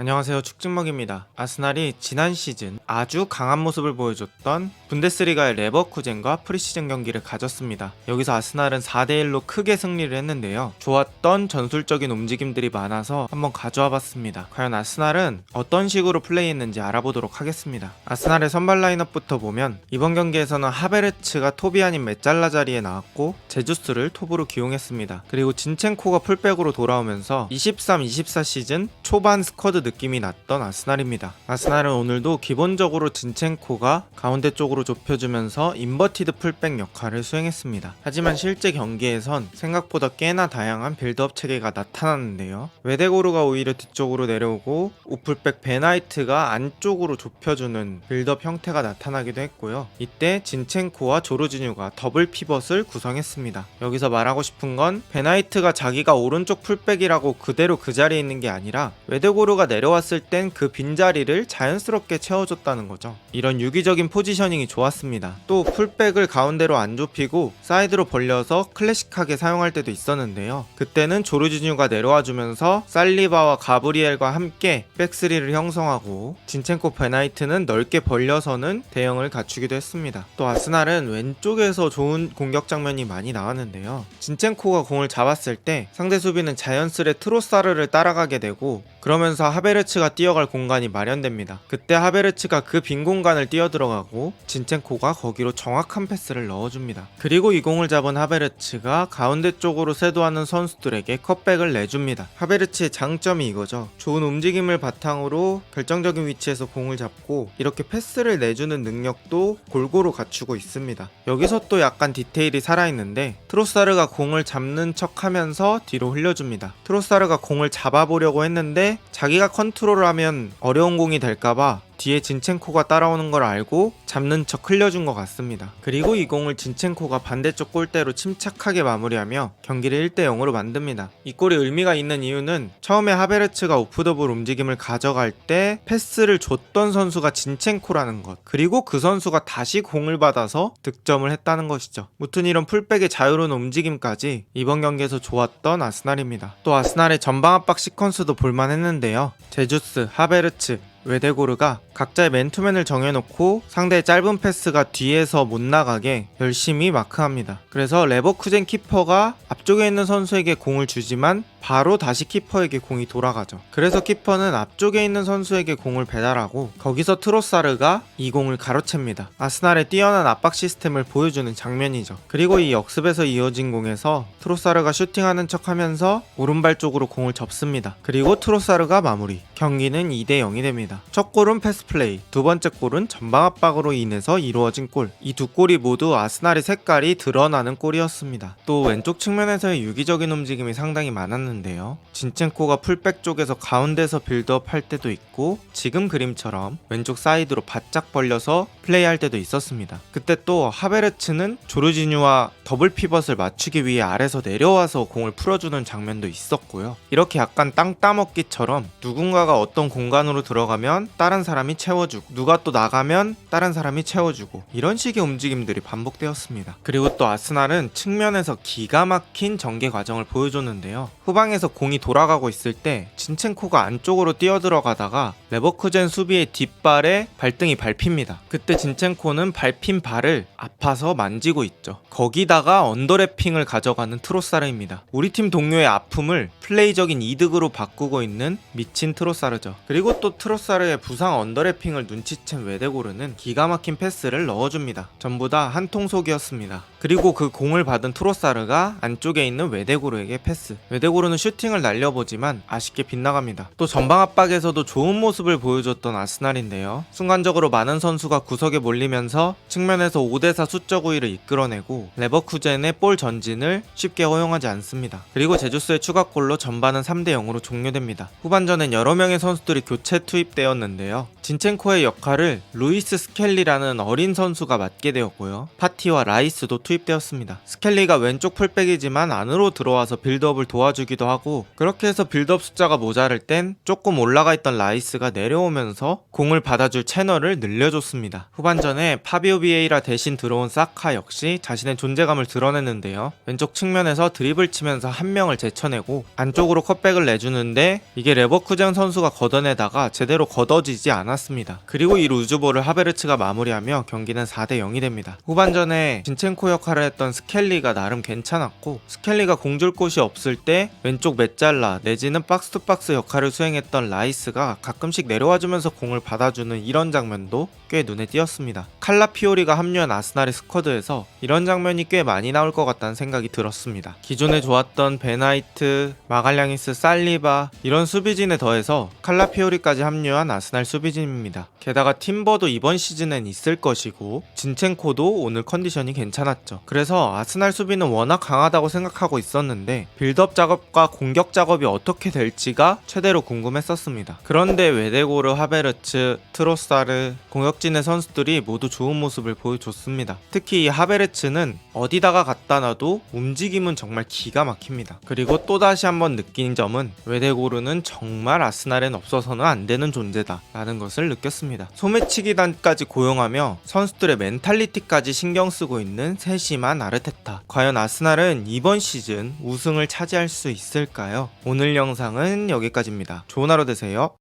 안녕하세요, 축진먹입니다. 아스날이 지난 시즌 아주 강한 모습을 보여줬던 분데스리가의 레버쿠젠과 프리시즌 경기를 가졌습니다. 여기서 아스날은 4대1로 크게 승리를 했는데요. 좋았던 전술적인 움직임들이 많아서 한번 가져와 봤습니다. 과연 아스날은 어떤 식으로 플레이했는지 알아보도록 하겠습니다. 아스날의 선발 라인업부터 보면 이번 경기에서는 하베르츠가 톱이 아닌 메짤라 자리에 나왔고 제주스를 톱으로 기용했습니다. 그리고 진첸코가 풀백으로 돌아오면서 23-24 시즌 초반 스쿼드 느낌이 났던 아스날입니다. 아스날은 오늘도 기본적으로 진첸코가 가운데 쪽으로 좁혀주면서 인버티드 풀백 역할을 수행했습니다. 하지만 실제 경기에선 생각보다 꽤나 다양한 빌드업 체계가 나타났는데요. 웨데고르가 오히려 뒤쪽으로 내려오고 우풀백 베나이트가 안쪽으로 좁혀주는 빌드업 형태가 나타나기도 했고요. 이때 진첸코와 조르지뉴가 더블 피벗을 구성했습니다. 여기서 말하고 싶은 건 베나이트가 자기가 오른쪽 풀백이라고 그대로 그 자리에 있는 게 아니라 웨데고르가 내려왔을 땐 그 빈자리를 자연스럽게 채워줬다는 거죠. 이런 유기적인 포지셔닝이 좋았습니다. 또 풀백을 가운데로 안 좁히고 사이드로 벌려서 클래식하게 사용할 때도 있었는데요. 그때는 조르지뉴가 내려와주면서 살리바와 가브리엘과 함께 백스리를 형성하고 진첸코 베나이트는 넓게 벌려서는 대형을 갖추기도 했습니다. 또 아스날은 왼쪽에서 좋은 공격 장면이 많이 나왔는데요. 진첸코가 공을 잡았을 때 상대 수비는 자연스레 트로사르를 따라가게 되고 그러면서 하베르츠가 뛰어갈 공간이 마련됩니다. 그때 하베르츠가 그 빈 공간을 뛰어들어가고 진첸코가 거기로 정확한 패스를 넣어줍니다. 그리고 이 공을 잡은 하베르츠가 가운데 쪽으로 쇄도하는 선수들에게 컷백을 내줍니다. 하베르츠의 장점이 이거죠. 좋은 움직임을 바탕으로 결정적인 위치에서 공을 잡고 이렇게 패스를 내주는 능력도 골고루 갖추고 있습니다. 여기서 또 약간 디테일이 살아있는데 트로사르가 공을 잡는 척 하면서 뒤로 흘려줍니다. 트로사르가 공을 잡아보려고 했는데 자기가 컨트롤을 하면 어려운 공이 될까봐 뒤에 진첸코가 따라오는 걸 알고 잡는 척 흘려준 것 같습니다. 그리고 이 공을 진첸코가 반대쪽 골대로 침착하게 마무리하며 경기를 1대0으로 만듭니다. 이 골이 의미가 있는 이유는 처음에 하베르츠가 오프더볼 움직임을 가져갈 때 패스를 줬던 선수가 진첸코라는 것, 그리고 그 선수가 다시 공을 받아서 득점을 했다는 것이죠. 무튼 이런 풀백의 자유로운 움직임까지 이번 경기에서 좋았던 아스날입니다. 또 아스날의 전방 압박 시퀀스도 볼만했는데요. 제주스, 하베르츠, 웨데고르가 각자의 맨투맨을 정해놓고 상대의 짧은 패스가 뒤에서 못 나가게 열심히 마크합니다. 그래서 레버쿠젠 키퍼가 앞쪽에 있는 선수에게 공을 주지만 바로 다시 키퍼에게 공이 돌아가죠. 그래서 키퍼는 앞쪽에 있는 선수에게 공을 배달하고 거기서 트로사르가 이 공을 가로챕니다. 아스날의 뛰어난 압박 시스템을 보여주는 장면이죠. 그리고 이 역습에서 이어진 공에서 트로사르가 슈팅하는 척하면서 오른발 쪽으로 공을 접습니다. 그리고 트로사르가 마무리. 경기는 2대0이 됩니다. 첫 골은 패스 플레이, 두 번째 골은 전방 압박으로 인해서 이루어진 골. 이 두 골이 모두 아스날의 색깔이 드러나는 골이었습니다. 또 왼쪽 측면에서의 유기적인 움직임이 상당히 많았는데요. 진첸코가 풀백 쪽에서 가운데서 빌드업 할 때도 있고 지금 그림처럼 왼쪽 사이드로 바짝 벌려서 플레이할 때도 있었습니다. 그때 또 하베르츠는 조르지뉴와 더블 피벗을 맞추기 위해 아래서 내려와서 공을 풀어주는 장면도 있었고요. 이렇게 약간 땅 따먹기처럼 누군가가 어떤 공간으로 들어가면 다른 사람이 채워주고 누가 또 나가면 다른 사람이 채워주고 이런 식의 움직임들이 반복되었습니다. 그리고 또 아스날은 측면에서 기가 막힌 전개 과정을 보여줬는데요. 후방에서 공이 돌아가고 있을 때 진첸코가 안쪽으로 뛰어들어가다가 레버쿠젠 수비의 뒷발에 발등이 밟힙니다. 그때 진첸코는 밟힌 발을 아파서 만지고 있죠. 거기다가 언더래핑을 가져가는 트로사르입니다. 우리 팀 동료의 아픔을 플레이적인 이득으로 바꾸고 있는 미친 트로사르죠. 그리고 또 트로사르의 부상 언더래핑을 눈치챈 웨데고르는 기가 막힌 패스를 넣어줍니다. 전부 다 한통속이었습니다. 그리고 그 공을 받은 트로사르가 안쪽에 있는 웨데고르에게 패스. 웨데고르는 슈팅을 날려보지만 아쉽게 빗나갑니다. 또 전방 압박에서도 좋은 모습을 보여줬던 아스날인데요. 순간적으로 많은 선수가 구석에 몰리면서 측면에서 5대4 수적 우위를 이끌어내고 레버쿠젠의 볼 전진을 쉽게 허용하지 않습니다. 그리고 제주스의 추가골로 전반은 3대0으로 종료됩니다. 후반전엔 여러 명의 선수들이 교체 투입되었는데요. 진첸코의 역할을 루이스 스켈리라는 어린 선수가 맡게 되었고요. 파티와 라이스도 투입되었습니다. 스켈리가 왼쪽 풀백이지만 안으로 들어와서 빌드업을 도와주기도 하고 그렇게 해서 빌드업 숫자가 모자랄 땐 조금 올라가 있던 라이스가 내려오면서 공을 받아줄 채널을 늘려줬습니다. 후반전에 파비오 비에이라 대신 들어온 사카 역시 자신의 존재감을 드러냈는데요. 왼쪽 측면에서 드리블 치면서 한 명을 제쳐내고 안쪽으로 컷백을 내주는데 이게 레버쿠젠 선수가 걷어내다가 제대로 걷어지지 않았습니다. 그리고 이 루즈볼을 하베르츠가 마무리하며 경기는 4대 0이 됩니다. 후반전에 진첸코 역할을 했던 스켈리가 나름 괜찮았고, 스켈리가 공 줄 곳이 없을 때 왼쪽 메잘라 내지는 박스투박스 역할을 수행했던 라이스가 가끔씩 내려와주면서 공을 받아주는 이런 장면도 꽤 눈에 띄었습니다. 칼라피오리가 합류한 아스날의 스쿼드에서 이런 장면이 꽤 많이 나올 것 같다는 생각이 들었습니다. 기존에 좋았던 베나이트, 마갈량이스, 살리바 이런 수비진에 더해서 칼라피오리까지 합류한 아스날 수비진입니다. 게다가 팀버도 이번 시즌엔 있을 것이고 진첸코도 오늘 컨디션이 괜찮았죠. 그래서 아스날 수비는 워낙 강하다고 생각하고 있었는데 빌드업 작업과 공격 작업이 어떻게 될지가 최대로 궁금했었습니다. 그런데 웨데고르, 하베르츠, 트로사르 공격진의 선수들이 모두 좋은 모습을 보여줬습니다. 특히 이 하베르츠는 어디다가 갖다 놔도 움직임은 정말 기가 막힙니다. 그리고 또다시 한번 느낀 점은 웨데고르는 정말 아스날엔 없어서는 안 되는 존재다 라는 것을 느꼈습니다. 소매치기단까지 고용하며 선수들의 멘탈리티까지 신경 쓰고 있는 세심한 아르테타. 과연 아스날은 이번 시즌 우승을 차지할 수 있을까요? 오늘 영상은 여기까지입니다. 좋은 하루 되세요.